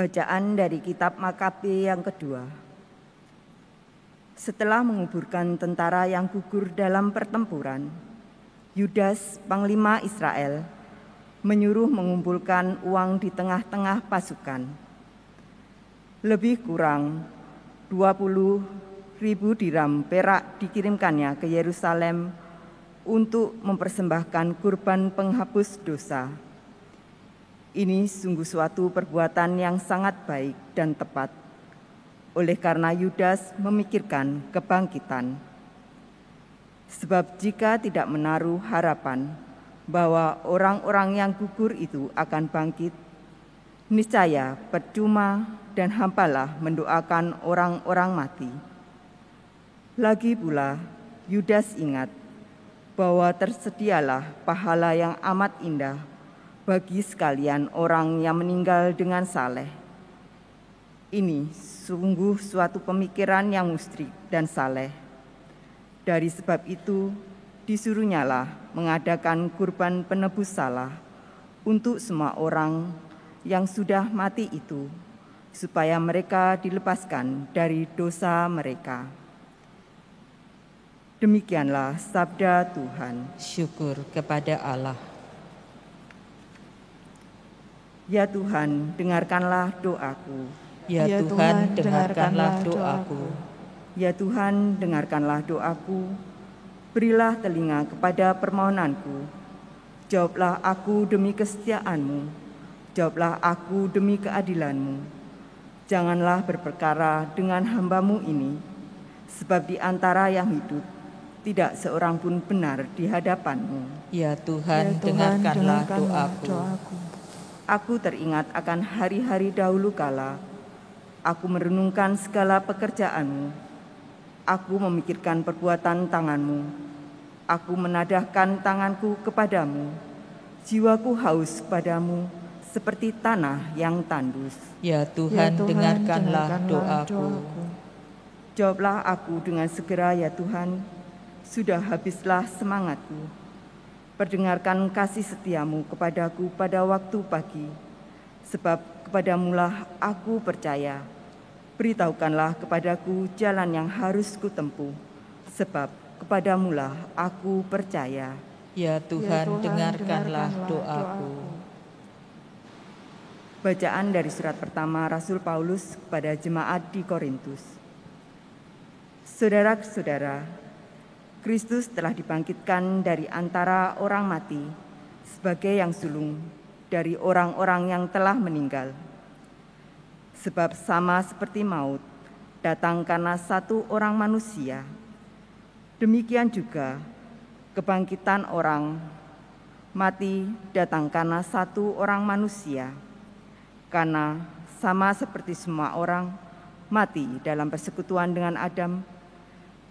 Bacaan dari kitab Makabe yang kedua. Setelah menguburkan tentara yang gugur dalam pertempuran, Yudas, panglima Israel, menyuruh mengumpulkan uang di tengah-tengah pasukan. Lebih kurang 20.000 dirham perak dikirimkannya ke Yerusalem untuk mempersembahkan kurban penghapus dosa. Ini sungguh suatu perbuatan yang sangat baik dan tepat, oleh karena Yudas memikirkan kebangkitan. Sebab jika tidak menaruh harapan bahwa orang-orang yang gugur itu akan bangkit, niscaya percuma dan hampalah mendoakan orang-orang mati. Lagi pula, Yudas ingat bahwa tersedialah pahala yang amat indah bagi sekalian orang yang meninggal dengan saleh. Ini sungguh suatu pemikiran yang musyrik dan saleh. Dari sebab itu, disuruhnyalah mengadakan kurban penebus salah untuk semua orang yang sudah mati itu, supaya mereka dilepaskan dari dosa mereka. Demikianlah sabda Tuhan. Syukur kepada Allah. Ya Tuhan, dengarkanlah doaku. Ya Tuhan, dengarkanlah doaku. Ya Tuhan, dengarkanlah doaku. Berilah telinga kepada permohonanku. Jawablah aku demi kesetiaan-Mu. Jawablah aku demi keadilan-Mu. Janganlah berperkara dengan hamba-Mu ini, sebab di antara yang hidup tidak seorang pun benar di hadapan-Mu. Ya Tuhan, dengarkanlah doaku. Aku teringat akan hari-hari dahulu kala. Aku merenungkan segala pekerjaan-Mu. Aku memikirkan perbuatan tangan-Mu. Aku menadahkan tanganku kepadamu. Jiwaku haus kepadamu seperti tanah yang tandus. Ya Tuhan, dengarkanlah doaku. Jawablah aku dengan segera ya Tuhan. Sudah habislah semangatku. Perdengarkan kasih setiamu kepadaku pada waktu pagi, sebab kepadamulah aku percaya. Beritahukanlah kepadaku jalan yang harus kutempuh, sebab kepadamulah aku percaya. Ya Tuhan, dengarkanlah doaku. Bacaan dari surat pertama Rasul Paulus kepada jemaat di Korintus. Saudara-saudara, Kristus telah dibangkitkan dari antara orang mati sebagai yang sulung dari orang-orang yang telah meninggal. Sebab sama seperti maut datang karena satu orang manusia, demikian juga kebangkitan orang mati datang karena satu orang manusia. Karena sama seperti semua orang mati dalam persekutuan dengan Adam,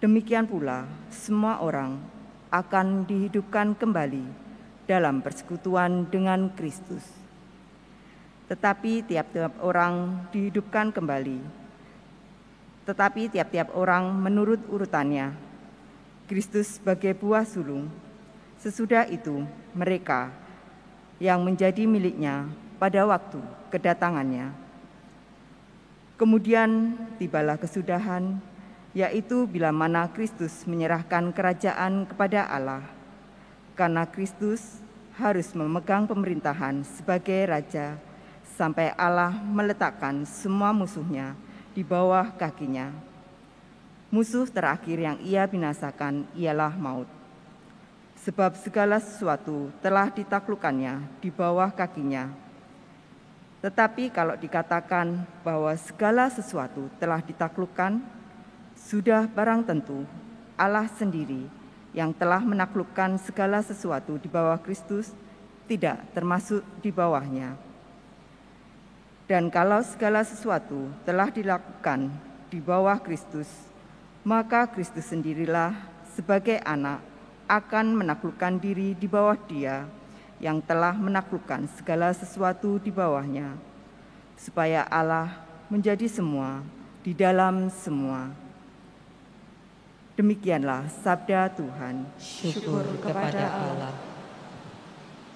demikian pula semua orang akan dihidupkan kembali dalam persekutuan dengan Kristus. Tetapi tiap-tiap orang dihidupkan kembali. Tetapi tiap-tiap orang menurut urutannya. Kristus sebagai buah sulung. Sesudah itu mereka yang menjadi miliknya pada waktu kedatangannya. Kemudian tibalah kesudahan, yaitu bila mana Kristus menyerahkan kerajaan kepada Allah. Karena Kristus harus memegang pemerintahan sebagai Raja, sampai Allah meletakkan semua musuhnya di bawah kakinya. Musuh terakhir yang ia binasakan ialah maut. Sebab segala sesuatu telah ditaklukkannya di bawah kakinya. Tetapi kalau dikatakan bahwa segala sesuatu telah ditaklukkan, sudah barang tentu Allah sendiri yang telah menaklukkan segala sesuatu di bawah Kristus tidak termasuk di bawahnya. Dan kalau segala sesuatu telah dilakukan di bawah Kristus, maka Kristus sendirilah sebagai anak akan menaklukkan diri di bawah Dia yang telah menaklukkan segala sesuatu di bawahnya, supaya Allah menjadi semua di dalam semua. Demikianlah sabda Tuhan. Syukur kepada Allah.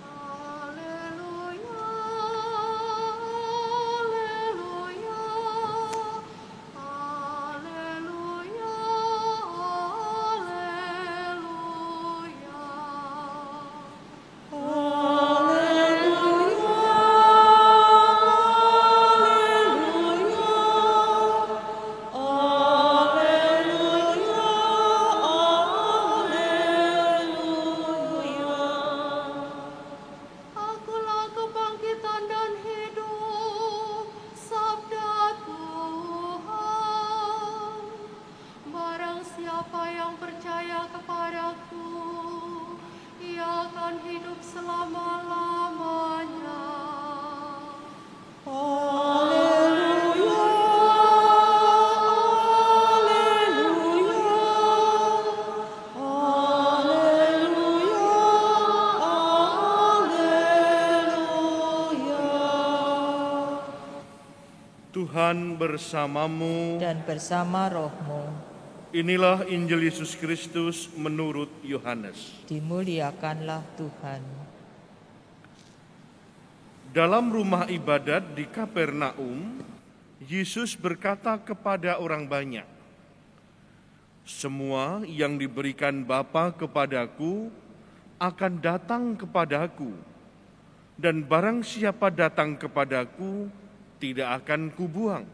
Haleluya, haleluya. Tuhan bersamamu. Dan bersama rohmu. Inilah Injil Yesus Kristus menurut Yohanes. Dimuliakanlah Tuhan. Dalam rumah ibadat di Kapernaum, Yesus berkata kepada orang banyak, "Semua yang diberikan Bapa kepadaku akan datang kepadaku, dan barang siapa datang kepadaku, tidak akan kubuang.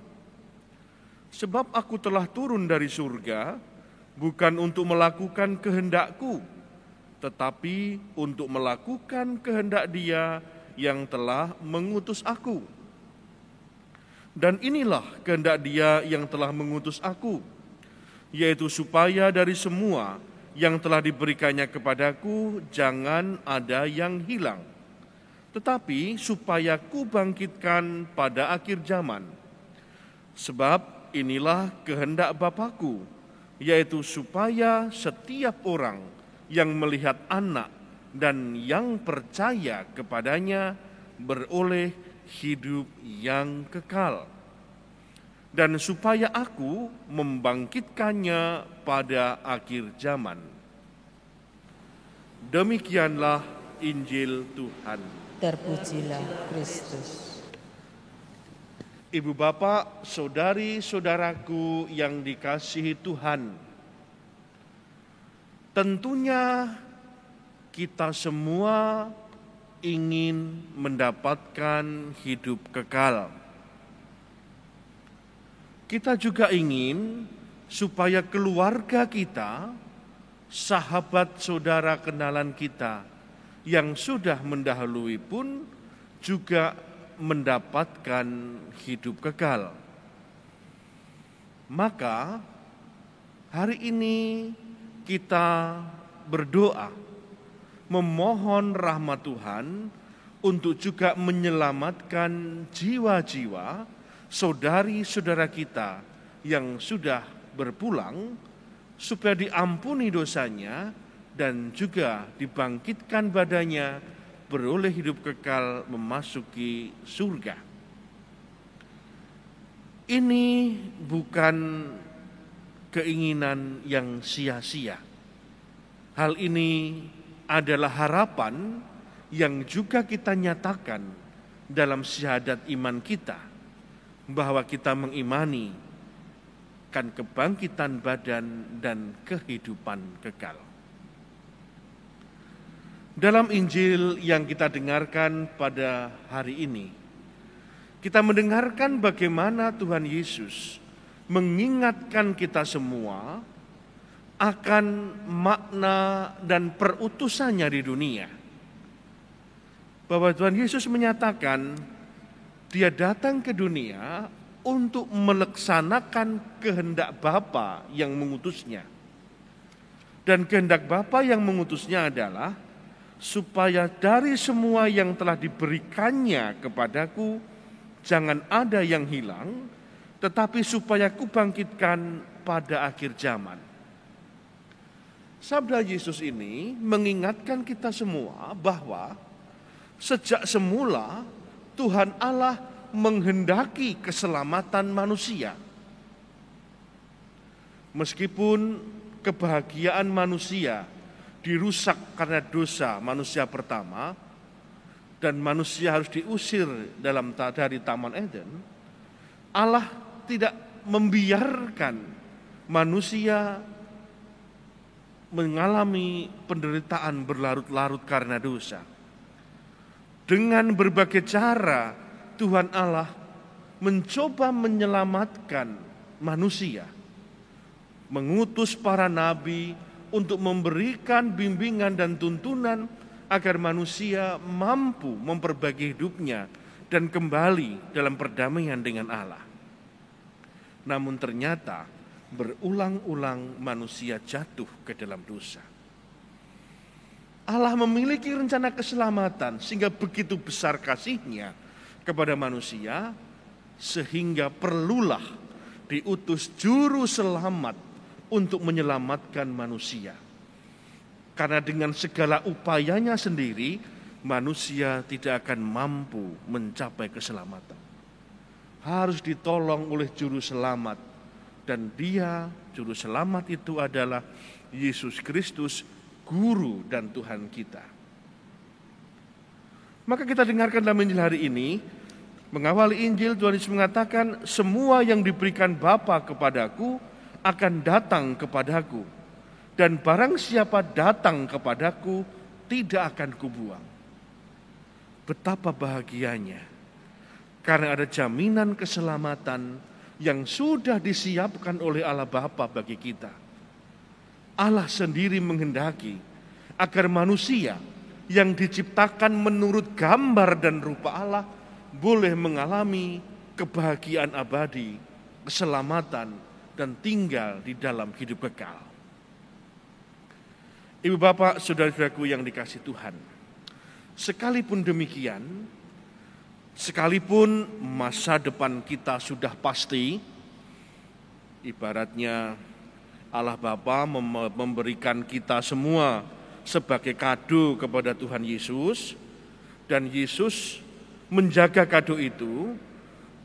Sebab aku telah turun dari surga, bukan untuk melakukan kehendakku, tetapi untuk melakukan kehendak Dia yang telah mengutus aku. Dan inilah kehendak Dia yang telah mengutus aku, yaitu supaya dari semua yang telah diberikannya kepadaku, jangan ada yang hilang, tetapi supaya kubangkitkan pada akhir zaman. Sebab inilah kehendak Bapa-Ku, yaitu supaya setiap orang yang melihat Anak dan yang percaya kepadanya beroleh hidup yang kekal. Dan supaya aku membangkitkannya pada akhir zaman." Demikianlah Injil Tuhan. Terpujilah Kristus. Ibu bapak, saudari-saudaraku yang dikasihi Tuhan, tentunya kita semua ingin mendapatkan hidup kekal. Kita juga ingin supaya keluarga kita, sahabat saudara kenalan kita yang sudah mendahului pun juga mendapatkan hidup kekal. Maka hari ini kita berdoa memohon rahmat Tuhan untuk juga menyelamatkan jiwa-jiwa saudari-saudara kita yang sudah berpulang, supaya diampuni dosanya dan juga dibangkitkan badannya beroleh hidup kekal memasuki surga. Ini bukan keinginan yang sia-sia. Hal ini adalah harapan yang juga kita nyatakan dalam syahadat iman kita, bahwa kita mengimani kan kebangkitan badan dan kehidupan kekal. Dalam Injil yang kita dengarkan pada hari ini, kita mendengarkan bagaimana Tuhan Yesus mengingatkan kita semua akan makna dan perutusannya di dunia. Bahwa Tuhan Yesus menyatakan Dia datang ke dunia untuk melaksanakan kehendak Bapa yang mengutusnya. Dan kehendak Bapa yang mengutusnya adalah supaya dari semua yang telah diberikannya kepadaku, jangan ada yang hilang, tetapi supaya kubangkitkan pada akhir zaman. Sabda Yesus ini mengingatkan kita semua bahwa sejak semula Tuhan Allah menghendaki keselamatan manusia. Meskipun kebahagiaan manusia dirusak karena dosa manusia pertama, dan manusia harus diusir dari Taman Eden, Allah tidak membiarkan manusia mengalami penderitaan berlarut-larut karena dosa. Dengan berbagai cara Tuhan Allah mencoba menyelamatkan manusia, mengutus para nabi untuk memberikan bimbingan dan tuntunan agar manusia mampu memperbaiki hidupnya dan kembali dalam perdamaian dengan Allah. Namun ternyata berulang-ulang manusia jatuh ke dalam dosa. Allah memiliki rencana keselamatan sehingga begitu besar kasih-Nya kepada manusia, sehingga perlulah diutus juru selamat untuk menyelamatkan manusia. Karena dengan segala upayanya sendiri, manusia tidak akan mampu mencapai keselamatan. harus ditolong oleh juru selamat. Dan dia, juru selamat itu adalah Yesus Kristus, Guru dan Tuhan kita. Maka kita dengarkan dalam Injil hari ini, mengawali Injil Tuhan Yesus mengatakan, semua yang diberikan Bapa kepadaku akan datang kepadaku. Dan barang siapa datang kepadaku, tidak akan kubuang. Betapa bahagianya, karena ada jaminan keselamatan yang sudah disiapkan oleh Allah Bapa bagi kita. Allah sendiri menghendaki agar manusia yang diciptakan menurut gambar dan rupa Allah boleh mengalami kebahagiaan abadi, keselamatan, dan tinggal di dalam hidup kekal. Ibu bapak, saudara-saudaraku yang dikasihi Tuhan, sekalipun demikian, sekalipun masa depan kita sudah pasti, ibaratnya Allah Bapa memberikan kita semua sebagai kado kepada Tuhan Yesus, dan Yesus menjaga kado itu,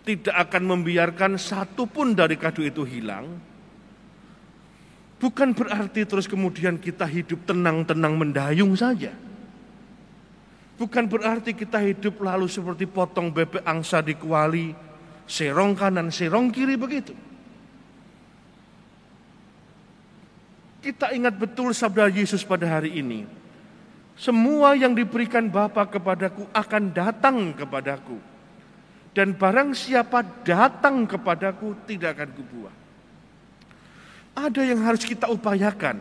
tidak akan membiarkan satu pun dari kado itu hilang. Bukan berarti terus kemudian kita hidup tenang-tenang mendayung saja. Bukan berarti kita hidup lalu seperti potong bebek angsa di kuali, serong kanan, serong kiri begitu. Kita ingat betul sabda Yesus pada hari ini. Semua yang diberikan Bapa kepadaku akan datang kepadaku. Dan barang siapa datang kepadaku tidak akan kubuang. Ada yang harus kita upayakan,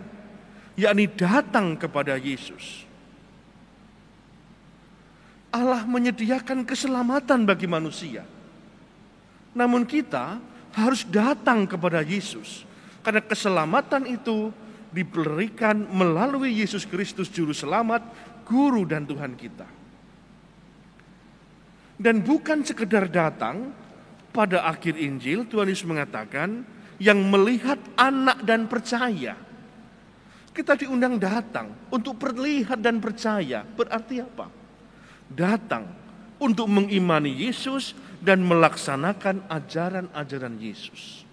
yakni datang kepada Yesus. Allah menyediakan keselamatan bagi manusia. Namun kita harus datang kepada Yesus. Karena keselamatan itu diberikan melalui Yesus Kristus Juru Selamat, Guru dan Tuhan kita. Dan bukan sekedar datang, pada akhir Injil Tuhan Yesus mengatakan, yang melihat anak dan percaya. Kita diundang datang untuk melihat dan percaya. Berarti apa? Datang untuk mengimani Yesus dan melaksanakan ajaran-ajaran Yesus.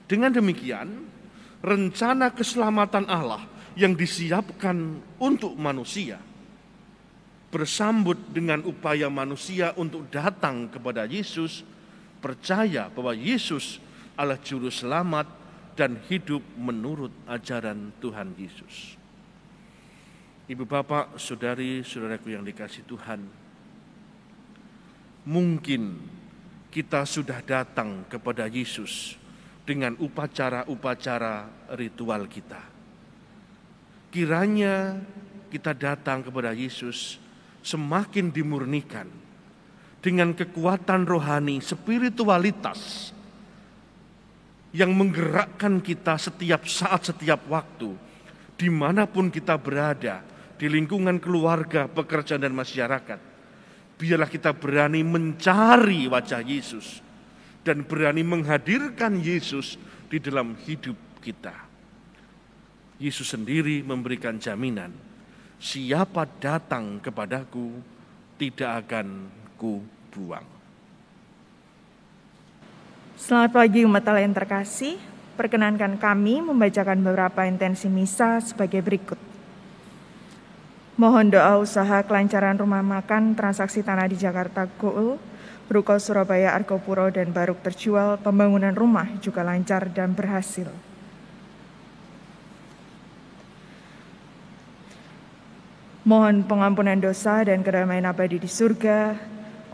Dengan demikian, rencana keselamatan Allah yang disiapkan untuk manusia bersambut dengan upaya manusia untuk datang kepada Yesus, percaya bahwa Yesus adalah Juru Selamat dan hidup menurut ajaran Tuhan Yesus. Ibu bapak, saudari, saudaraku yang dikasihi Tuhan, mungkin kita sudah datang kepada Yesus dengan upacara-upacara ritual kita. Kiranya kita datang kepada Yesus semakin dimurnikan dengan kekuatan rohani, spiritualitas yang menggerakkan kita setiap saat, setiap waktu, dimanapun kita berada, di lingkungan keluarga, pekerjaan, dan masyarakat. Biarlah kita berani mencari wajah Yesus dan berani menghadirkan Yesus di dalam hidup kita. Yesus sendiri memberikan jaminan, siapa datang kepadaku tidak akan kubuang. Selamat pagi umat Allah yang terkasih. Perkenankan kami membacakan beberapa intensi misa sebagai berikut. Mohon doa usaha kelancaran rumah makan transaksi tanah di Jakarta Goul, Ruko Surabaya Argopuro dan Baruk terjual, pembangunan rumah juga lancar dan berhasil. Mohon pengampunan dosa dan kedamaian abadi di surga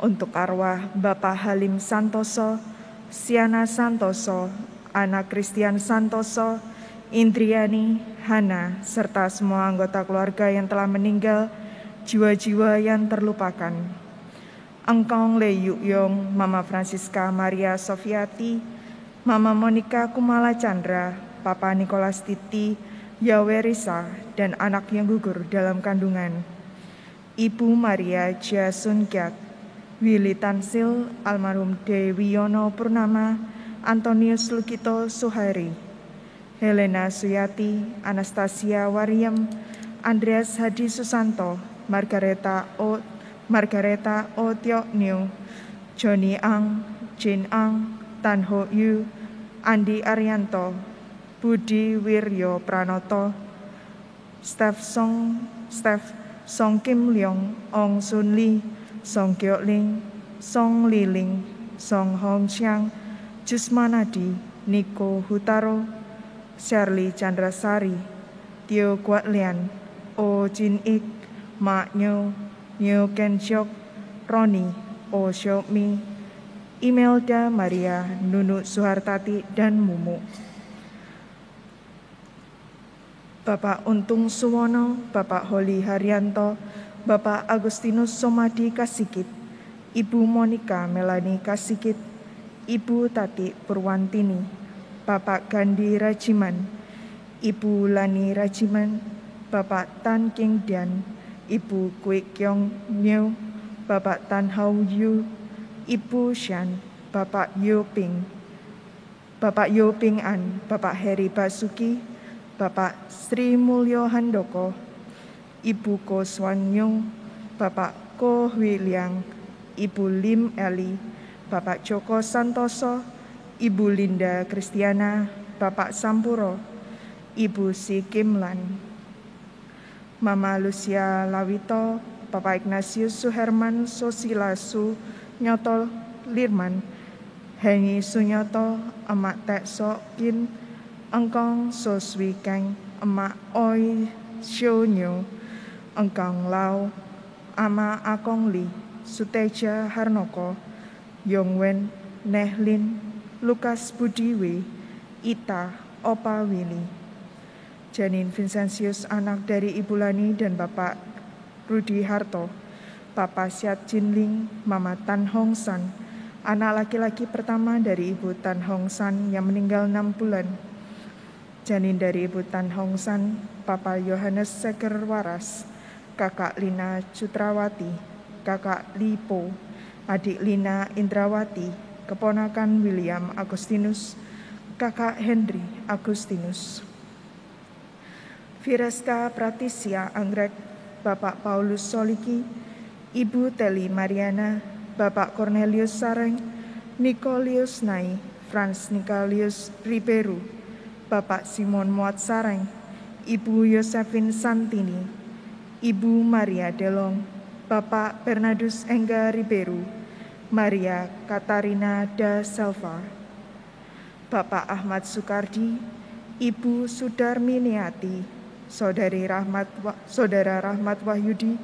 untuk arwah Bapak Halim Santoso, Siana Santoso, Ana Christian Santoso, Indriani, Hana, serta semua anggota keluarga yang telah meninggal, jiwa-jiwa yang terlupakan. Engkong Le Yukyong, Mama Francisca Maria Sofiati, Mama Monica Kumala Chandra, Papa Nicholas Titi, Yawe Risa, dan anak yang gugur dalam kandungan. Ibu Maria Jia Sun Gyat, Willy Tansil, almarhum Dewi Yono Purnama, Antonius Lukito Suhari, Helena Suyati, Anastasia Waryem, Andreas Hadi Susanto, Margareta O. Tiok New, Joni Ang, Jin Ang, Tan Ho Yu, Andi Arianto, Budi Wiryo Pranoto, Steph Song Kim Leong, Ong Sun Lee, Song Kyo Ling, Song Li Ling, Song Hong Chiang, Jusmanadi, Niko Hutaro, Shirley Chandrasari, Tio Guat Lian, O Jin Ik, Ma Nyo, Nyo Ken Siok, Roni, O Siok Mi, Imelda Maria, Nunu Suhartati, dan Mumu. Bapak Untung Suwono, Bapak Holi Haryanto, Bapak Agustinus Somadi Kasikit, Ibu Monika Melani Kasikit, Ibu Tati Purwantini, Bapak Gandhi Rajiman, Ibu Lani Rajiman, Bapak Tan King Dian, Ibu Kwek Kyong Nyo, Bapak Tan Hau Yu, Ibu Shan, Bapak Yo Ping An, Bapak Heri Basuki, Bapak Sri Mulyo Handoko, Ibu Ko Swan Yung, Bapak Ko Hui Liang, Ibu Lim Eli, Bapak Joko Santoso, Ibu Linda Kristiana, Bapak Sampuro, Ibu Si Kim Lan, Mama Lucia Lawito, Bapak Ignatius Suherman Sosila Su Nyoto Lirman, Hengi Sunyoto, Emak Tek Sok Kin, Engkong So Swi Keng, Emak Oi Shio Nyo, Engkong Lau, Ama Akong Li, Suteja Harnoko, Yongwen, Nehlin, Lukas Budiwi, Ita, Opa Willy, Janin Vincentius anak dari Ibu Lani dan Bapak Rudi Harto, Papa Siat Jinling, Mama Tan Hong San, anak laki-laki pertama dari Ibu Tan Hong San yang meninggal 6 bulan. Janin dari Ibu Tan Hong San, Papa Yohanes Seger Waras, Kakak Lina Cutrawati, Kakak Lipo, Adik Lina Indrawati, Keponakan William Agustinus, Kakak Henry Agustinus. Vireska Pratisia Anggrek, Bapak Paulus Soliki, Ibu Teli Mariana, Bapak Cornelius Sareng, Nikolius Nai, Franz Nikolius Riberu, Bapak Simon Muat Sareng, Ibu Yosefin Santini, Ibu Maria Delong, Bapak Bernardus Engga Riberu, Maria Katarina da Selva, Bapak Ahmad Sukardi, Ibu Sudarminiati, Saudara Rahmat Wahyudi,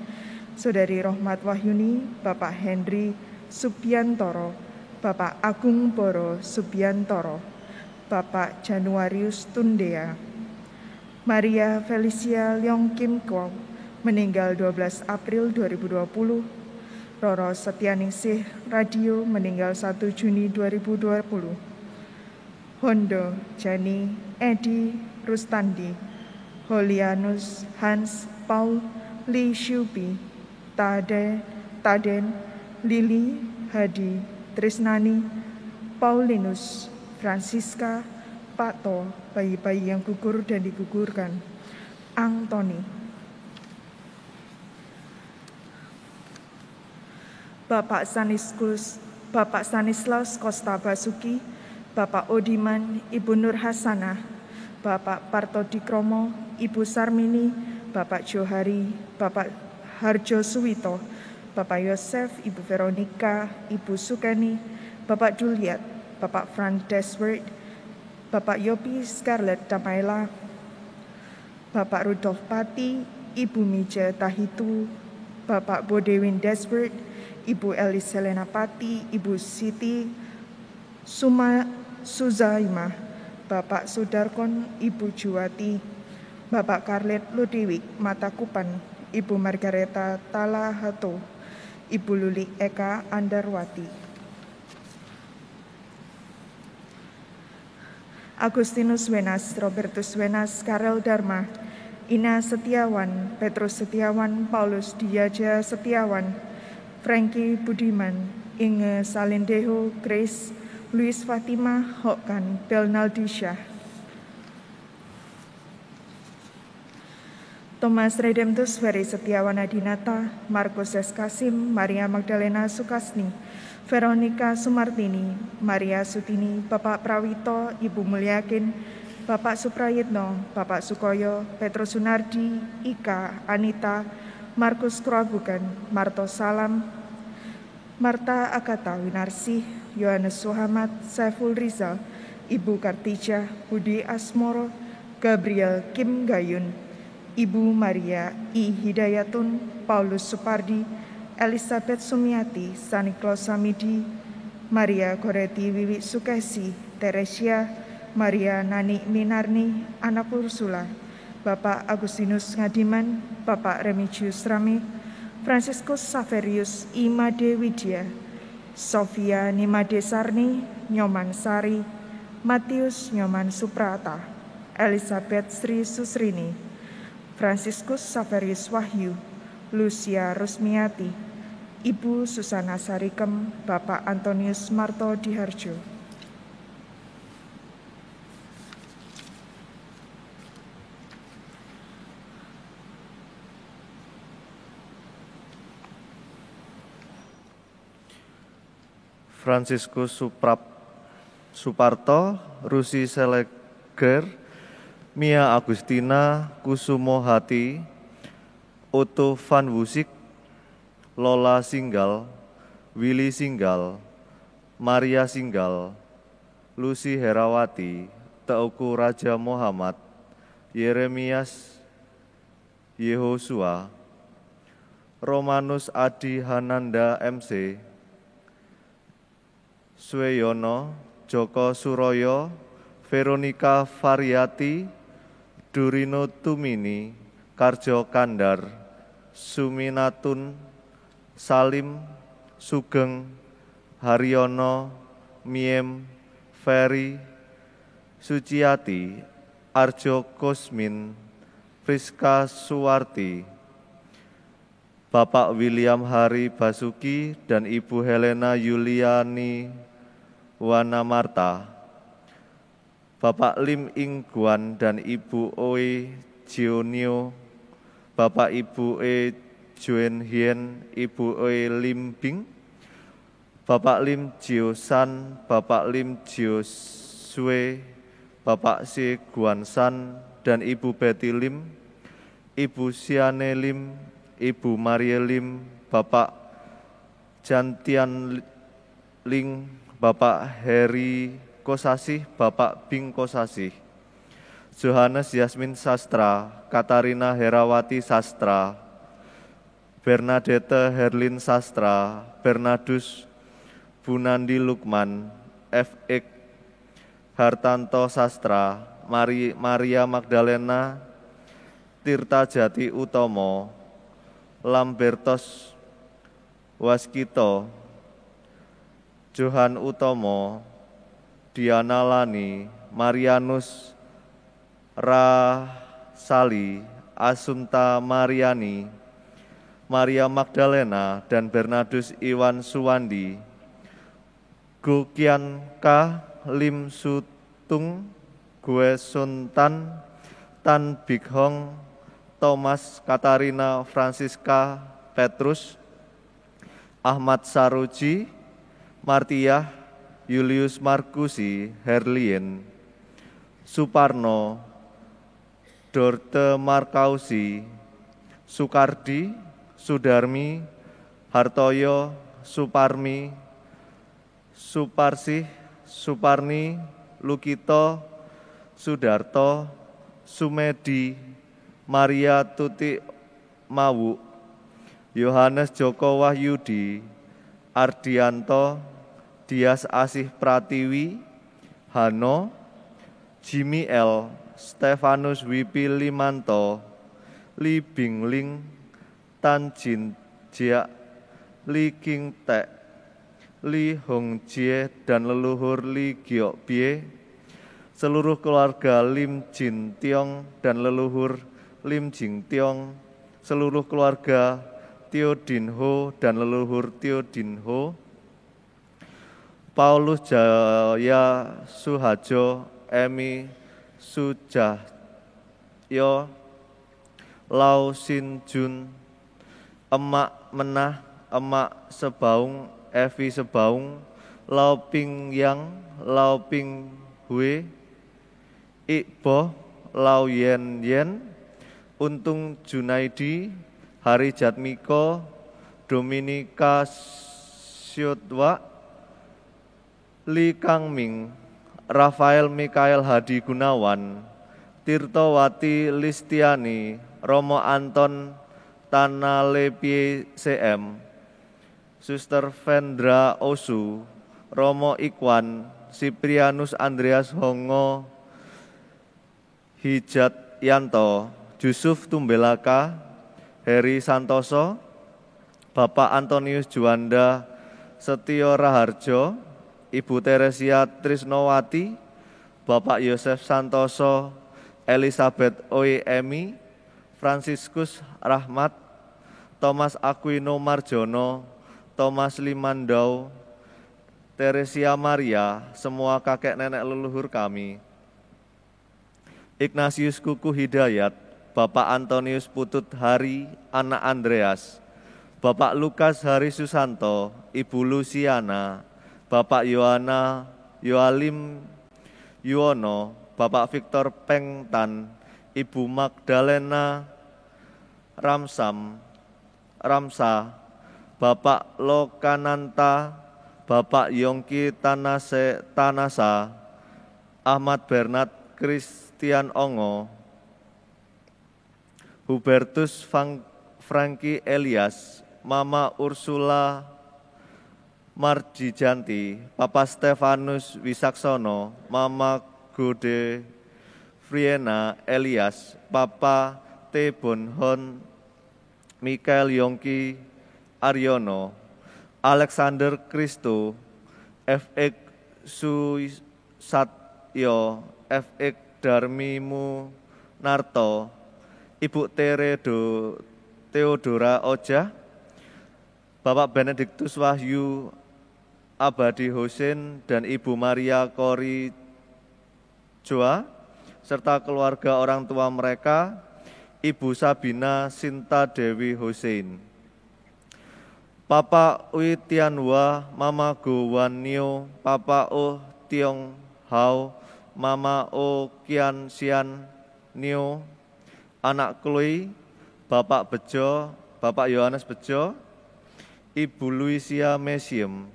Saudari Rohmat Wahyuni, Bapak Henry Subiantoro, Bapak Agung Boro Subiantoro, Bapak Januarius Tundea. Maria Felicia Leong Kim Kwok, meninggal 12 April 2020. Roro Setianingsih Radio, meninggal 1 Juni 2020. Hondo Jani Edi Rustandi, Holianus Hans Paul Li Shubi, Taden Lili Hadi Trisnani, Paulinus Francisca, Pato, bayi-bayi yang gugur dan digugurkan, Antoni, Bapak Stanislaus Kosta Basuki, Bapak Odiman, Ibu Nur Hasanah, Bapak Parto Dikromo, Ibu Sarmini, Bapak Johari, Bapak Harjo Suwito, Bapak Yosef, Ibu Veronica, Ibu Sukani, Bapak Juliet, Bapak Frank Deswert, Bapak Yopi Scarlett Damaila, Bapak Rudolf Pati, Ibu Mija Tahitu, Bapak Bodewin Deswert, Ibu Elis Helena Pati, Ibu Siti Suzaimah, Bapak Sudarkon, Ibu Juwati, Bapak Karlet Ludiwik Matakupan, Ibu Margareta Talahato, Ibu Luli Eka Andarwati. Agustinus Wenas, Robertus Wenas, Karel Dharma, Ina Setiawan, Petrus Setiawan, Paulus Diaja Setiawan, Frankie Budiman, Inge Salindeho, Grace, Luis Fatima, Hokkan, Belnaldi Syah. Thomas Redemptus Ferry Setiawan Adinata, Markus S. Kasim, Maria Magdalena Sukasni, Veronica Sumartini, Maria Sutini, Bapak Prawito, Ibu Mulyakin, Bapak Suprayitno, Bapak Sukoyo, Petrus Sunardi, Ika, Anita, Markus Kurabukan, Marto Salam, Marta Akata Winarsih, Yohanes Suhamat, Saiful Rizal, Ibu Kartija, Budi Asmoro, Gabriel Kim Gayun, Ibu Maria I. Hidayatun, Paulus Supardi, Elizabeth Sumiati, Saniklos Samidi, Maria Goreti Wiwi Sukesi, Teresia, Maria Nani Minarni, Anak Ursula, Bapak Agustinus Ngadiman, Bapak Remigius Rame, Franciscus Saverius Imade Widya, Sofia Nimade Sarni, Nyoman Sari, Matius Nyoman Suprata, Elizabeth Sri Susrini, Franciscus Saverius Wahyu, Lucia Rusmiati, Ibu Susana Sarikem, Bapak Antonius Marto Diharjo. Franciscus Suparto, Rusi Seleger, Mia Agustina Kusumo Hati, Otto Van Wusik, Lola Singgal, Willy Singgal, Maria Singgal, Lucy Herawati, Teuku Raja Muhammad, Yeremias Yehosua, Romanus Adi Hananda MC, Sweyono, Joko Suroyo, Veronica Variati, Durino Tumini, Karjo Kandar, Suminatun, Salim, Sugeng, Haryono, Miem, Ferry, Suciati, Arjo Kusmin, Priska Suwarti, Bapak William Hari Basuki dan Ibu Helena Yuliani Wana Marta, Bapak Lim Ingguan dan Ibu Oe Jionio, Bapak Ibu E Juen Hien, Ibu Oe Lim Bing, Bapak Lim Jiosan, Bapak Lim Jiosue, Bapak Si Guansan dan Ibu Betty Lim, Ibu Siane Lim, Ibu Marie Lim, Bapak Jantian Ling, Bapak Heri Kosasih, Bapak Bing Kosasih, Johannes Yasmin Sastra, Katarina Herawati Sastra, Bernadette Herlin Sastra, Bernardus Bunandi Lukman, F.Ek Hartanto Sastra, Maria Magdalena Tirta Jati Utomo, Lambertos Waskito, Johan Utomo, Diana Lani, Marianus Rasali, Asunta Mariani, Maria Magdalena, dan Bernardus Iwan Suwandi, Gokian K. Lim Sutung, Gue Suntan, Tan Big Hong, Thomas Katarina Francisca Petrus, Ahmad Saruji, Martiah, Julius Markusi, Herlien, Suparno, Dorte Markausi, Sukardi, Sudarmi, Hartoyo, Suparmi, Suparsih, Suparni, Lukito, Sudarto, Sumedi, Maria Tuti Mawu, Yohanes Joko Wahyudi, Ardianto, Dias Asih Pratiwi, Hano, Jimmy L, Stefanus Wipi Limanto, Li Bingling, Tan Jin Jia, Li King Tek, Li Hong Jie, dan leluhur Li Giok Bie, seluruh keluarga Lim Jin Tiong dan leluhur Lim Jing Tiong, seluruh keluarga Tio Din Ho dan leluhur Tio Din Ho, Paulus Jaya Suhajo, Emi Sujahyo, Lau Sin Jun, Emak Menah, Emak Sebaung, Evi Sebaung, Lau Ping Yang, Lau Ping Hui, Iqboh, Lau Yen Yen, Untung Junaidi, Hari Jatmiko, Dominika Syutwa, Li Kangming, Rafael Mikael Hadi Gunawan, Tirtowati Listiani, Romo Anton Tanalepi CM, Suster Vendra Osu, Romo Ikwan, Siprianus Andreas Hongo Hijat Yanto, Yusuf Tumbelaka, Heri Santoso, Bapak Antonius Juanda Setio Raharjo, Ibu Teresia Trisnowati, Bapak Yosef Santoso, Elizabeth Oi Emi, Franciscus Rahmat, Thomas Aquino Marjono, Thomas Limandau, Teresia Maria, semua kakek nenek leluhur kami, Ignatius Kuku Hidayat, Bapak Antonius Putut Hari, anak Andreas, Bapak Lukas Hari Susanto, Ibu Luciana, Bapak Yohana Yoalim Yuwono, Bapak Victor Pengtan, Ibu Magdalena Ramsa, Bapak Lokananta, Bapak Yongki Tanasa, Ahmad Bernard Christian Ongo, Hubertus Franky Elias, Mama Ursula Marjijanti, Papa Stefanus Wisaksono, Mama Gode Friena Elias, Papa T. Bonhon, Mikael Yongki Aryono, Alexander Kristo, F.X. Susatyo, F.X. Darmimu Narto, Ibu Theodora Oja, Bapak Benediktus Wahyu Abadi Husin dan Ibu Maria Kori Joa, serta keluarga orang tua mereka, Ibu Sabina Sinta Dewi Hussein, Papa Ui Tianhua, Mama Go Wan Nio, Papa Oh Tiong Hao, Mama Oh Kian Sian Nio, anak Chloe, Bapak Bejo, Bapak Yohanes Bejo, Ibu Luisia Mesiem,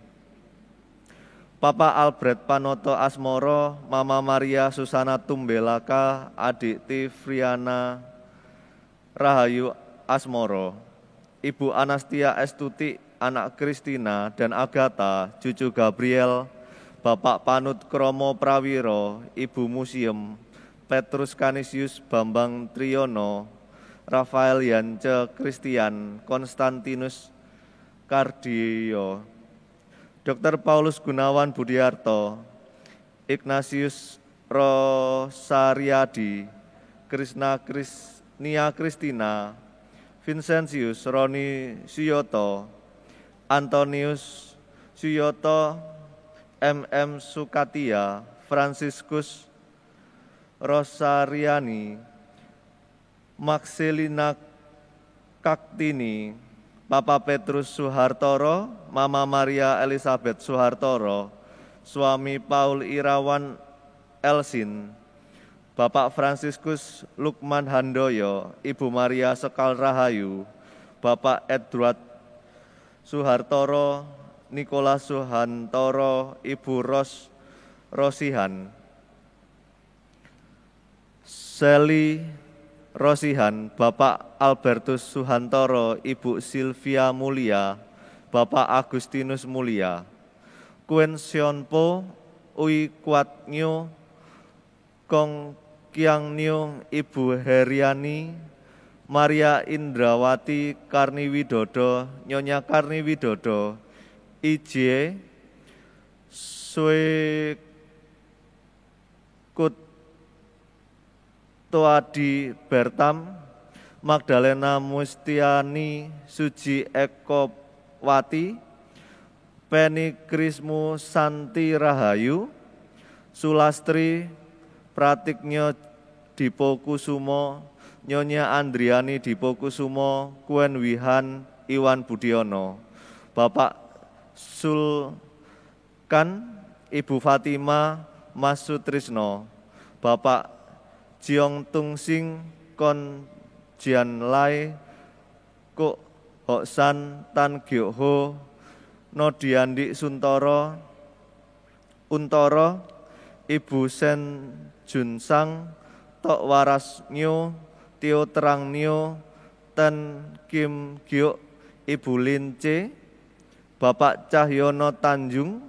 Papa Albert Panoto Asmoro, Mama Maria Susana Tumbelaka, Adik Tifriana Rahayu Asmoro, Ibu Anastia Estuti, anak Kristina dan Agatha, cucu Gabriel, Bapak Panut Kromo Prawiro, Ibu Museum, Petrus Kanisius Bambang Triyono, Rafael Yance Christian, Konstantinus Kardio, Dr. Paulus Gunawan Budiarto, Ignatius Rosariadi, Nia Kristina, Vincentius Roni Suyoto, Antonius Suyoto, MM Sukatia, Franciscus Rosariani, Maxelina Kaktini, Papa Petrus Suhartoro, Mama Maria Elizabeth Suhartoro, Suami Paul Irawan Elsin, Bapak Franciscus Lukman Handoyo, Ibu Maria Sekal Rahayu, Bapak Edward Suhartoro, Nikolas Suhantoro, Ibu Rosihan, Seli Rosihan, Bapak Albertus Suhantoro, Ibu Silvia Mulia, Bapak Agustinus Mulia, Kuen Sionpo, Ui Kuat Nyo, Kong Kiang Nyo, Ibu Heriani, Maria Indrawati Karni Widodo, Nyonya Karni Widodo, IJ Swekut Toadi Bertam, Magdalena Mustiani Suji Ekowati, Penny Krismu Santi Rahayu, Sulastri Pratiknya Dipo Kusumo, Nyonya Andriani Dipokusumo, Kuen Wihan, Iwan Budiono, Bapak Sulkan, Ibu Fatima, Mas Sutrisno, Bapak Jiong Tungsing, Kon Jian Lai, Kok Hoksan, Tan Gyok Ho, Nodiandi Untoro, Ibu Sen Junsang, Tok Waras Nyo, Tio Terang Nyo, Tan Kim Gyok, Ibu Lince, Bapak Cahyono Tanjung,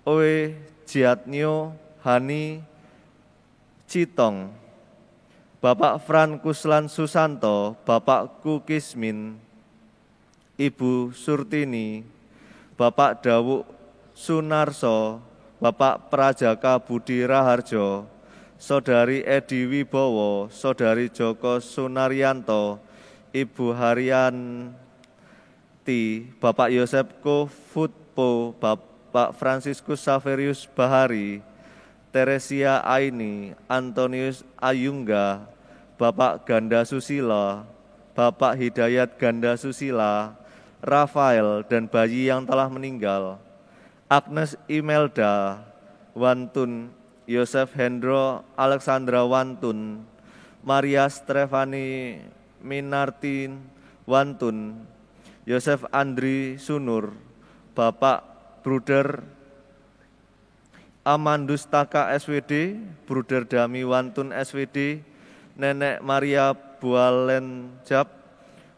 Oe Jiatnyo, Hani Citong, Bapak Fran Kuslan Susanto, Bapak Kukismin, Ibu Surtini, Bapak Dawuk Sunarso, Bapak Prajaka Budi Raharjo, Saudari Edi Wibowo, Saudari Joko Sunaryanto, Ibu Haryanti, Bapak Yosepko Futpo, Bapak Franciscus Saverius Bahari, Teresia Aini, Antonius Ayungga, Bapak Ganda Susila, Bapak Hidayat Ganda Susila, Rafael dan bayi yang telah meninggal, Agnes Imelda Wantun, Yosef Hendro Alexandra Wantun, Maria Stefani Minartin Wantun, Yosef Andri Sunur, Bapak Bruder Amandus Taka SWD, Bruder Dami Wantun SWD, Nenek Maria Bualenjab,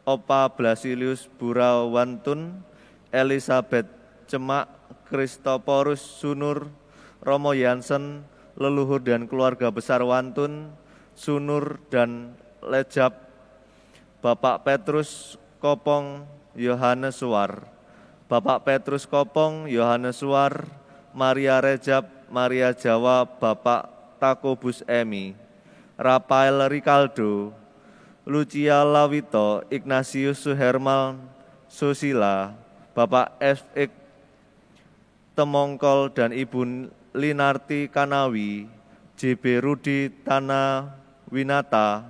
Opa Blasilius Burawantun, Elizabeth Cemak, Kristoporus Sunur, Romo Yansen, leluhur dan keluarga besar Wantun, Sunur dan Lejab, Bapak Petrus Kopong, Yohanes Suar, Bapak Petrus Kopong, Yohanes Suar, Maria Rejab, Maria Jawa, Bapak Takobus Emi, Rafael Ricardo, Lucia Lawito, Ignatius Suherman Susila, Bapak F.X. Temongkol dan Ibu Linarti Kanawi, J.B. Rudi Tana Winata,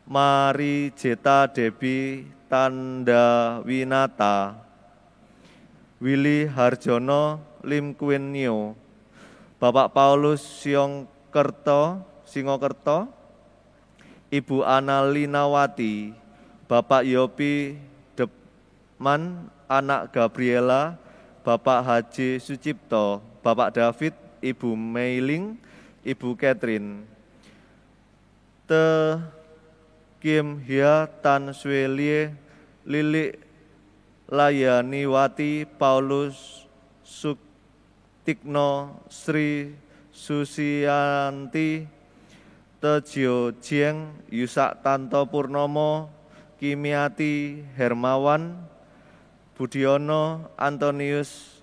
Mari Jeta Debi Tanda Winata, Willy Harjono Lim Quinio, Bapak Paulus Singokerto, Ibu Ana Linawati, Bapak Yopi Depman, anak Gabriela, Bapak Haji Sucipto, Bapak David, Ibu Meiling, Ibu Catherine, Te Kim Hia Tan Swelie, Lili Layaniwati, Paulus Suktikno, Sri Susianti, Tejo Jieng, Yusak Tanto Purnomo, Kimiati Hermawan, Budiono Antonius,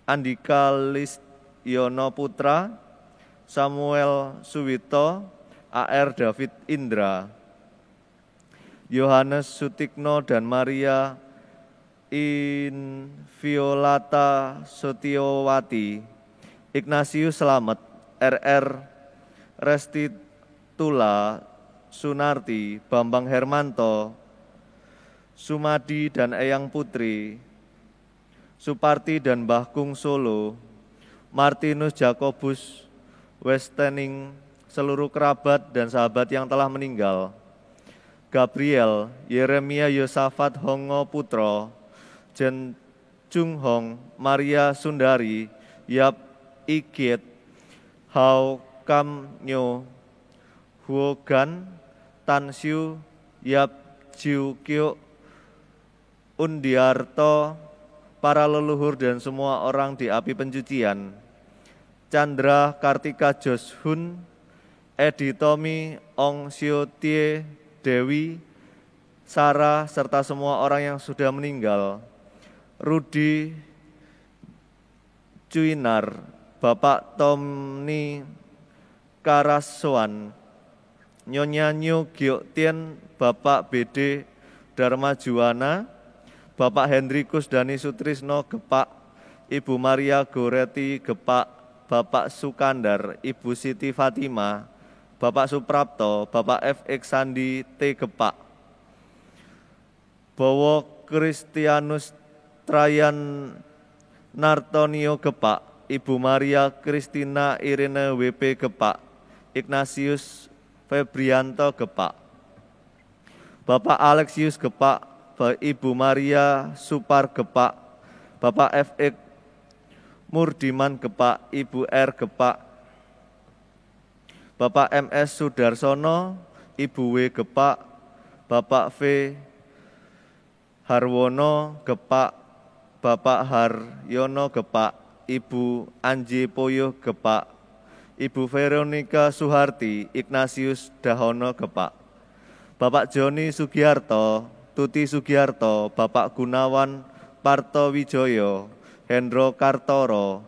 Andika Lisyono Putra, Samuel Suwito, A.R. David Indra, Yohanes Sutikno dan Maria Inviolata Setiowati, Ignatius Slamet, R.R. Restitula Sunarti, Bambang Hermanto, Sumadi dan Eyang Putri, Suparti dan Mbah Kung Solo, Martinus Jakobus Westening, seluruh kerabat dan sahabat yang telah meninggal, Gabriel, Yeremia Yosafat Hongo Putro, Jen Chung Hong, Maria Sundari, Yap Ikiet, Hao Kam Nyo, Huo Gan, Tan Siu, Yap Jiu Kyo, Undiarto, para leluhur dan semua orang di api pencucian, Chandra Kartika Joshun, Edi Tommy, Ong Sio Tie, Dewi, Sarah, serta semua orang yang sudah meninggal, Rudi Cuinar, Bapak Tomni Karaswan, Nyonya Nyo Giok Tien, Bapak BD Dharma Juwana, Bapak Hendrikus Dani Sutrisno Gepak, Ibu Maria Goreti Gepak, Bapak Sukandar, Ibu Siti Fatima, Bapak Suprapto, Bapak F.X. Sandi T. Gepak, Bowo Kristianus Trayan Nartonio Gepak, Ibu Maria Kristina Irene W.P. Gepak, Ignatius Febrianto Gepak, Bapak Alexius Gepak, Ibu Maria Supar Gepak, Bapak F.X. Murdiman Gepak, Ibu R. Gepak, Bapak M.S. Sudarsono, Ibu W. Gepak, Bapak V. Harwono Gepak, Bapak Haryono Gepak, Ibu Anji Poyo Gepak, Ibu Veronika Suharti, Ignatius Dahono Gepak, Bapak Joni Sugiarto, Tuti Sugiarto, Bapak Gunawan Parto Wijoyo, Hendro Kartoro,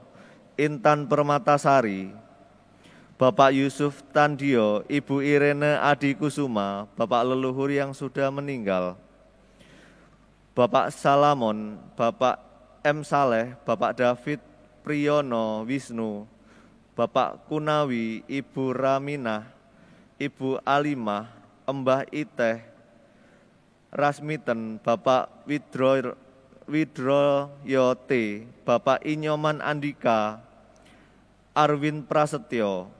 Intan Permatasari, Bapak Yusuf Tandio, Ibu Irene Adi Kusuma, Bapak leluhur yang sudah meninggal, Bapak Salamon, Bapak M. Saleh, Bapak David Priyono Wisnu, Bapak Kunawi, Ibu Raminah, Ibu Alimah, Embah Iteh Rasmiten, Bapak Widroyote, Bapak Inyoman Andika, Arwin Prasetyo,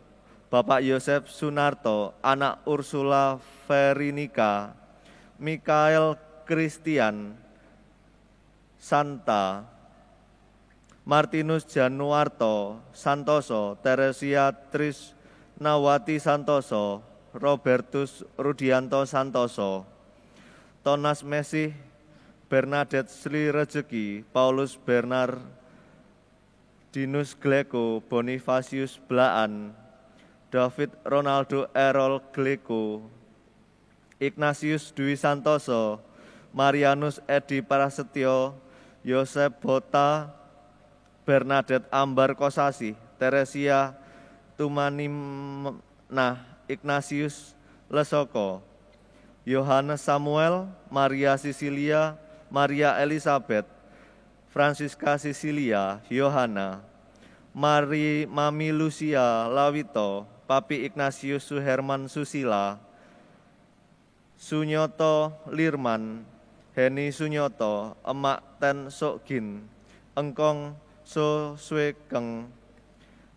Bapak Yosef Sunarto, anak Ursula Verinika, Mikael Christian Santa, Martinus Januarto Santoso, Teresia Trisnawati Santoso, Robertus Rudianto Santoso, Tonas Mesih Bernadette Sri Rejeki, Paulus Bernardinus Gleko, Bonifacius Blaan, David Ronaldo Errol Gleko, Ignatius Dwi Santoso, Marianus Edi Prasetyo, Yosef Bota, Bernadette Ambar Kosasi, Teresia Tumanimnah, Ignatius Lesoko, Yohanes Samuel, Maria Sisilia, Maria Elizabeth, Francisca Sisilia, Yohana, Mami Lucia Lawito, Papi Ignatius Suherman Susila, Sunyoto Lirman, Heni Sunyoto, Emak Ten Sokgin, Engkong So Swekeng,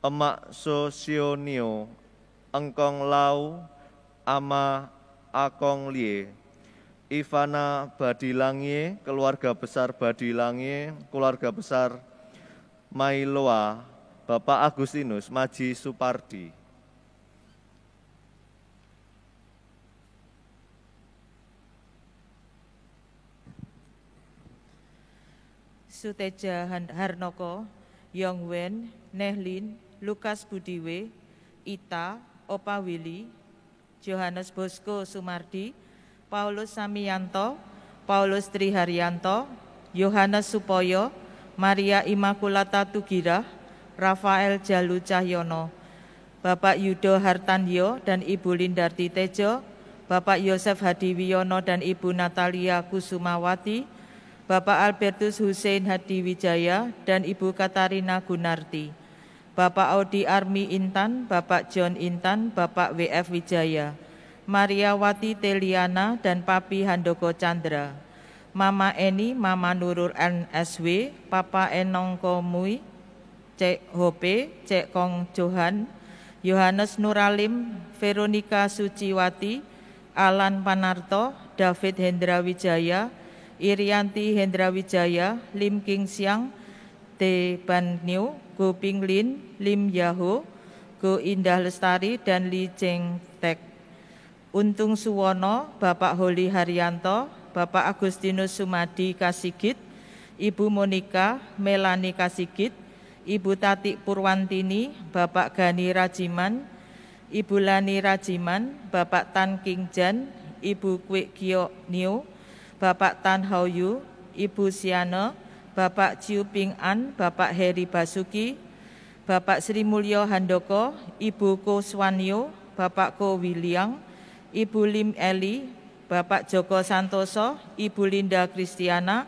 Emak So Sionio, Engkong Lau, Ama Akong Lie, Ivana Badilangie, keluarga besar Badilangie, keluarga besar Mailoa, Bapak Agustinus Maji Supardi. Suteja Harnoko, Yongwen, Nehlin, Lukas Budiwe, Ita, Opa Willy, Johannes Bosco Sumardi, Paulus Samiyanto, Paulus Triharyanto, Yohanes Supoyo, Maria Immaculata Tugira, Rafael Jalu Cahyono, Bapak Yudo Hartandio dan Ibu Lindarti Tejo, Bapak Yosef Hadiwiono dan Ibu Natalia Kusumawati, Bapak Albertus Hussein Hadiwijaya dan Ibu Katarina Gunarti, Bapak Audi Armi Intan, Bapak John Intan, Bapak W.F. Wijaya, Maria Wati Teliana dan Papi Handoko Chandra, Mama Eni, Mama Nurul NSW, Papa Enong Komui, Cek Hope, Cek Kong Johan, Yohanes Nuralim, Veronika Suciwati, Alan Panarto, David Hendra Wijaya, Irianti Hendra Wijaya, Lim King Siang, T. Ban New, Go Ping Lin, Lim Yaho, Go Indah Lestari dan Li Cheng Tek. Untung Suwono, Bapak Holi Haryanto, Bapak Agustinus Sumadi Kasigit, Ibu Monika Melani Kasigit, Ibu Tati Purwantini, Bapak Gani Rajiman, Ibu Lani Rajiman, Bapak Tan Kingjan, Ibu Kwek Giok Niu, Bapak Tan Hauyu, Ibu Siana, Bapak Chiu Ping An, Bapak Heri Basuki, Bapak Sri Mulyo Handoko, Ibu Ko Swanyo, Bapak Ko William, Ibu Lim Eli, Bapak Joko Santoso, Ibu Linda Kristiana,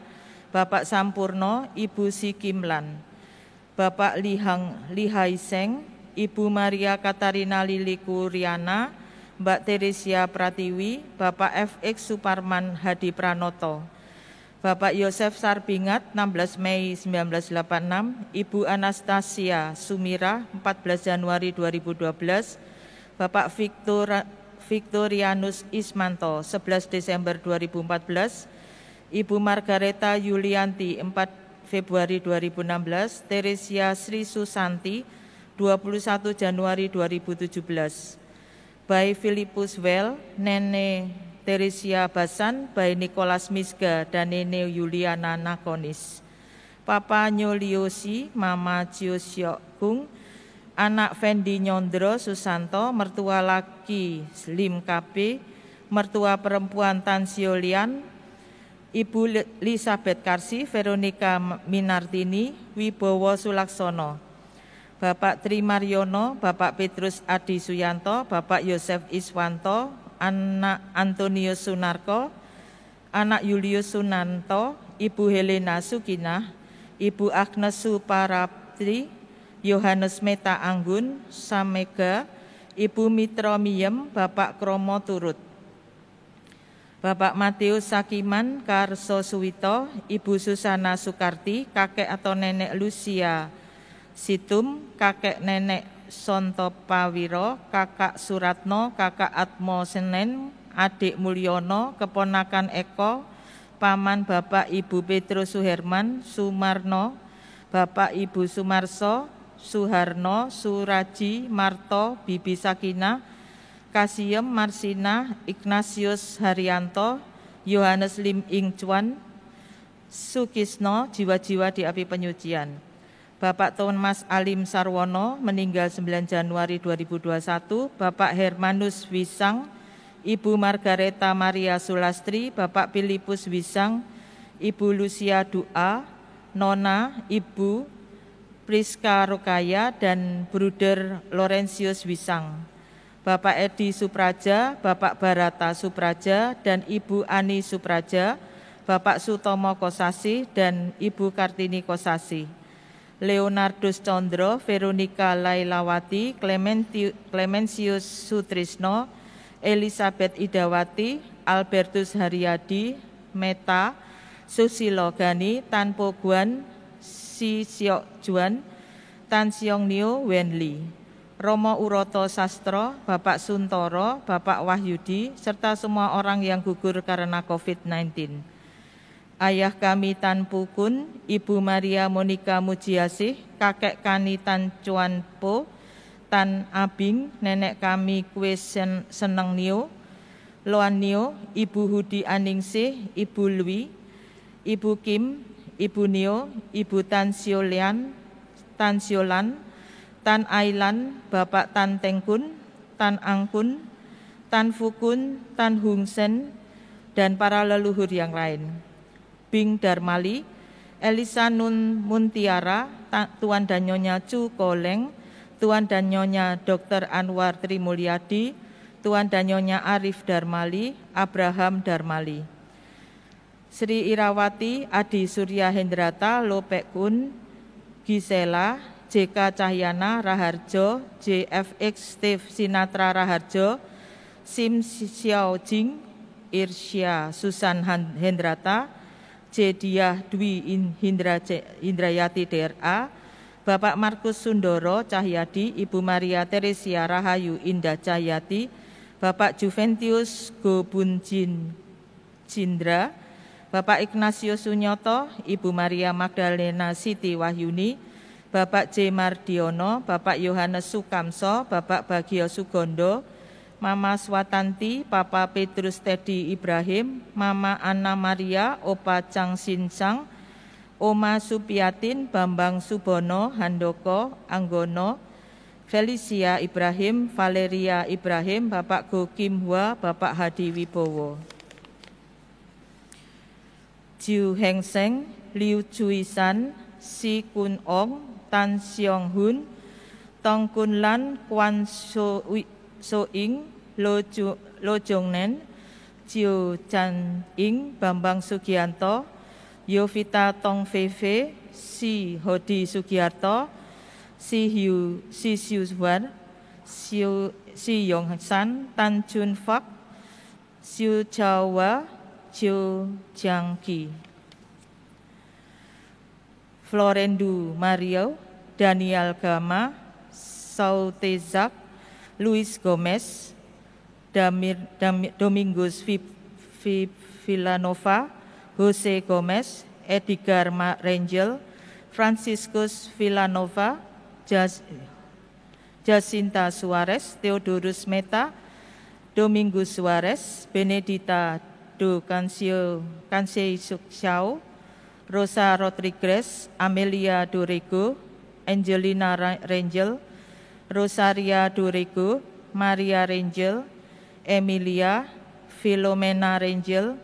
Bapak Sampurno, Ibu Si Kimlan, Bapak Lihai Seng, Ibu Maria Katarina Lili Kuriana, Mbak Teresia Pratiwi, Bapak FX Suparman Hadi Pranoto, Bapak Yosef Sarbingat 16 Mei 1986, Ibu Anastasia Sumira 14 Januari 2012, Bapak Victorianus Ismanto 11 Desember 2014, Ibu Margareta Yulianti 4 Februari 2016, Teresia Sri Susanti 21 Januari 2017, Bayi Filipus Well, Nene Teresia Basan, Bayi Nicholas Misga, dan Nene Yuliana Nakonis, Papa Nyoliosi, Mama Ciosiokung, anak Fendi Nyondro Susanto, mertua laki Lim KP, mertua perempuan Tan Siolian, Ibu Elizabeth Karsi, Veronica Minartini, Wibowo Sulaksono, Bapak Tri Mariono, Bapak Petrus Adi Suyanto, Bapak Yosef Iswanto, anak Antonius Sunarko, anak Julius Sunanto, Ibu Helena Sukinah, Ibu Agnes Suparaptri, Yohanes Meta Anggun, Samega, Ibu Mitra Miem, Bapak Kromo Turut, Bapak Matius Sakiman Karso Suwito, Ibu Susana Sukarti, kakek atau nenek Lucia Situm, kakek nenek Sonto Pawiro, kakak Suratno, kakak Atmo Senen, adik Mulyono, keponakan Eko, paman Bapak Ibu Petrus Suherman, Sumarno, Bapak Ibu Sumarso, Suharno, Suraji, Marto, Bibi Sakinah, Kasiem Marsina, Ignatius Haryanto, Yohanes Lim Ing Chuan, Sukisno, jiwa-jiwa di api penyucian. Bapak Thomas Alim Sarwono meninggal 9 Januari 2021, Bapak Hermanus Wisang, Ibu Margareta Maria Sulastri, Bapak Filipus Wisang, Ibu Lucia Dua, Nona, Ibu Priska Rokaya, dan Bruder Laurentius Wisang. Bapak Edi Supraja, Bapak Barata Supraja, dan Ibu Ani Supraja, Bapak Sutomo Kosasi, dan Ibu Kartini Kosasi. Leonardus Condro, Veronica Lailawati, Clementius Sutrisno, Elizabeth Idawati, Albertus Haryadi, Meta, Susilo Gani, Tan Po Guan, Si Siok Juan, Tan Siong Nio, Wenli. Romo Uroto Sastro, Bapak Suntoro, Bapak Wahyudi, serta semua orang yang gugur karena COVID-19. Ayah kami Tan Pukun, Ibu Maria Monika Mujiasih, kakek kami Tan Cuan Po, Tan Abing, nenek kami Kue Seneng Nio, Loan Nio, Ibu Hudi Aningsih, Ibu Lui, Ibu Kim, Ibu Nio, Ibu Tan Siolan, Tan Ailan, Bapak Tan Tengkun, Tan Angkun, Tan Fukun, Tan Hungsen, dan para leluhur yang lain. Bing Darmali, Elisa Nun Muntiara, Tuan dan Nyonya Cu Koleng, Tuan dan Nyonya Dr. Anwar Trimulyadi, Tuan dan Nyonya Arif Darmali, Abraham Darmali. Sri Irawati, Adi Surya Hendrata, Lopekun, Gisela, JK Cahyana Raharjo, JFX Steve Sinatra Raharjo, Sim Xiao Jing, Irsya Susan Hendrata, Jediah Dwi Hindrayati DRA, Bapak Markus Sundoro Cahyadi, Ibu Maria Teresia Rahayu Indah Cahyati, Bapak Juventius Gobunjin Cindra, Bapak Ignatius Sunyoto, Ibu Maria Magdalena Siti Wahyuni, Bapak J. Mardiono, Bapak Yohanes Sukamso, Bapak Bagio Sugondo, Mama Swatanti, Papa Petrus Teddy Ibrahim, Mama Anna Maria, Opa Chang Sinsang, Oma Supiatin, Bambang Subono, Handoko, Anggono, Felicia Ibrahim, Valeria Ibrahim, Bapak Go Kim Hwa, Bapak Hadi Wibowo. Jiu Heng Seng, Liu Cui San, Si Kun Ong, Tan Siong Hun, Tong Kun Lan, Kwan So Ing, Lo Jong Nen, Jiu Chan Ing, Bambang Sugianto, Yovita Tong Feve, Si Hodi Sugiarto, Si Siu Hwan, Si Yong San, Tan Chun Fak, Siu Chawa, Chiu Jiang Ki. Florendu Mario, Daniel Gama, Sautezak, Luis Gomez, Domingos Villanova, Jose Gomez, Edgar Rangel, Franciscus Villanova, Jacinta Suarez, Theodorus Meta, Domingos Suarez, Benedita do Cansei-Xiao, Rosa Rodriguez, Amelia Dorego, Angelina Rangel, Rosaria Dorego, Maria Rangel, Emilia, Filomena Rangel,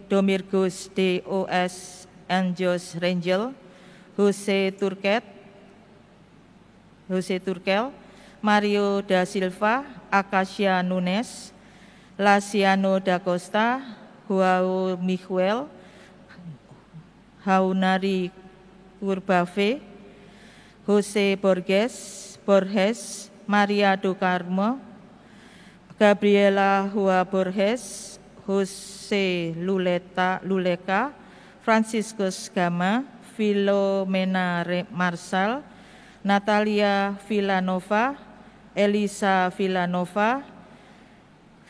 Domirgos D.O.S. Anjos Rangel, Jose Turkel, Mario da Silva, Acacia Nunes, Laciano da Costa, Joao Miguel, Haunari Urbave, Jose Borges, Maria do Carmo, Gabriela Hua Borges, Jose Luleka, Franciscus Gama, Filomena Marsal, Natalia Villanova, Elisa Villanova,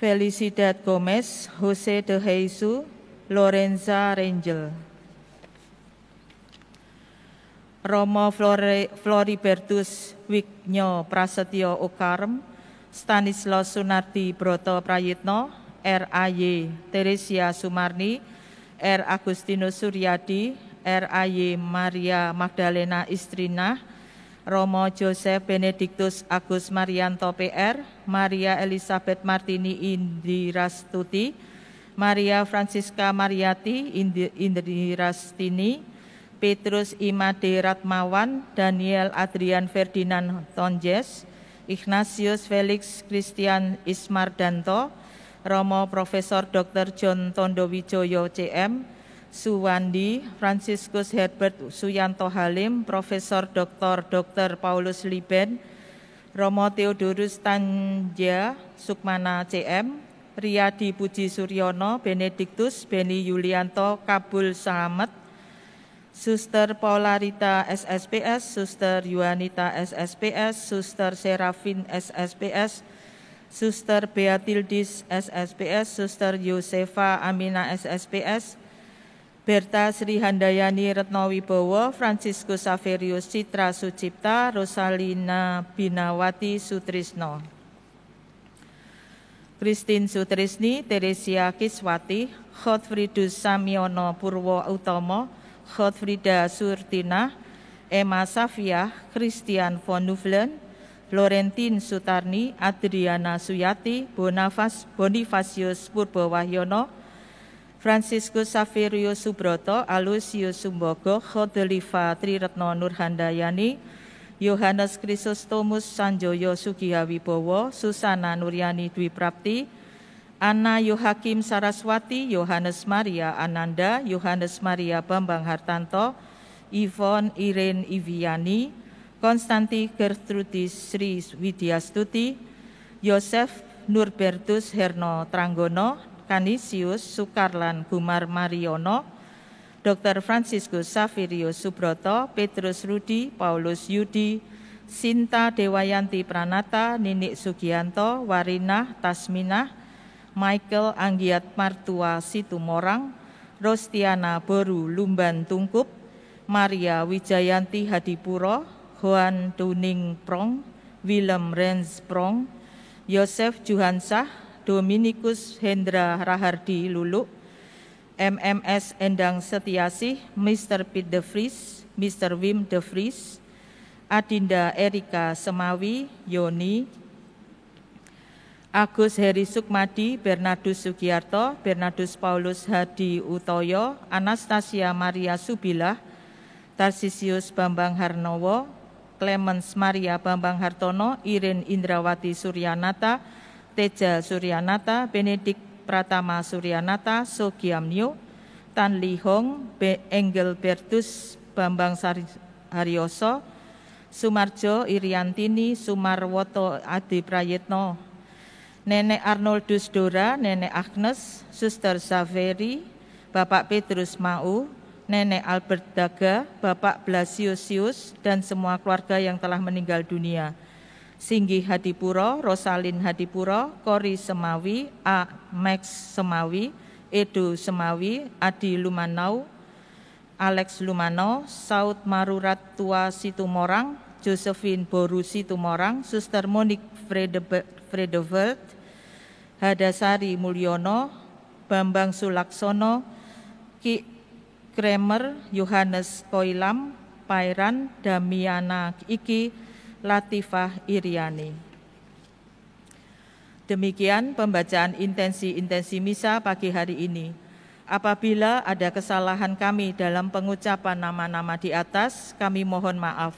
Felicidad Gomez, Jose de Jesus, Lorenza Rangel. Romo Floribertus Wignyo Prasetyo Okarm, Stanislaus Sunardi Broto Prayitno, R.A.Y. Teresia Sumarni, R. Agustinus Suryadi, R.A.Y. Maria Magdalena Istrina, Romo Joseph Benedictus Agus Marianto PR, Maria Elizabeth Martini Indirastuti, Maria Francisca Mariati Indirastini, Petrus Imade Ratmawan, Daniel Adrian Ferdinand Tonjes, Ignatius Felix Christian Ismardanto, Romo Profesor Dr. John Tondo Wijoyo CM, Suwandi, Franciscus Herbert Suyanto Halim, Profesor Dr. Paulus Liben, Romo Theodorus Tanja Sukmana CM, Riyadi Puji Suryono, Benediktus, Beni Yulianto, Kabul Slamet, Suster Paularita SSPS, Suster Yuanita SSPS, Suster Serafin SSPS, Suster Beatildis SSPS, Suster Yosefa Amina SSPS, Berta Sri Handayani Retnowibowo, Franciscus Saverius Citra Sucipta, Rosalina Binawati Sutrisno, Christine Sutrisni, Teresia Kiswati, Godfriedus Samiono Purwo Utomo, Godfrida Surtina, Emma Safia, Christian von Nuvelen, Florentin Sutarni, Adriana Suyati, Bonifacius Purbawahyono, Franciscus Saverius Subroto, Alusius Sumbogo, Khodeliva Triretno Nurhandayani, Yohanes Chrysostomus Sanjoyo Sugihawibowo, Susana Nuryani Dwi Prapti, Anna Yohakim Saraswati, Yohanes Maria Ananda, Yohanes Maria Bambang Hartanto, Yvonne Irene Iviani, Konstanti Gertrudis Sri Widyastuti, Yosef Nurbertus Herno Tranggono, Canisius Sukarlan Gumar Mariono, Dr. Franciscus Saverius Subroto, Petrus Rudi, Paulus Yudi, Sinta Dewayanti Pranata, Ninik Sugianto, Warinah Tasminah, Michael Anggiat Martua Situmorang, Rostiana Boru Lumban Tungkup, Maria Wijayanti Hadipuro, Hoan Duning Prong, Willem Rens Prong, Yosef Juhansah, Dominikus Hendra Rahardi Lulu, MMS Endang Setiasih, Mr. Piet de Vries, Mr. Wim de Vries, Adinda Erika Semawi, Yoni, Agus Heri Sukmadi, Bernardus Sugiarto, Bernardus Paulus Hadi Utoyo, Anastasia Maria Subilah, Tarsisius Bambang Harnowo, Clemens Maria Bambang Hartono, Irin Indrawati Suryanata, Teja Suryanata, Benedik Pratama Suryanata, Sogiamnyo, Tan Li Hong, Engelbertus Bambang Haryoso, Sumarjo Iriantini Sumarwoto Adi Prayitno, Nenek Arnoldus Dora, Nenek Agnes, Suster Saveri, Bapak Petrus Mau, Nenek Albert Daga, Bapak Blasiusius, dan semua keluarga yang telah meninggal dunia. Singgi Hadipuro, Rosalin Hadipuro, Kori Semawi, A. Max Semawi, Edo Semawi, Adi Lumanau, Alex Lumano, Saud Marurat Tua Situmorang, Josephine Boru Situmorang, Suster Monik Fredoveld, Hadasari Mulyono, Bambang Sulaksono, Ki Kremer, Yohanes Koilam, Pairan, Damiana Iki, Latifah Iriani. Demikian pembacaan intensi misa pagi hari ini. Apabila ada kesalahan kami dalam pengucapan nama-nama di atas, kami mohon maaf.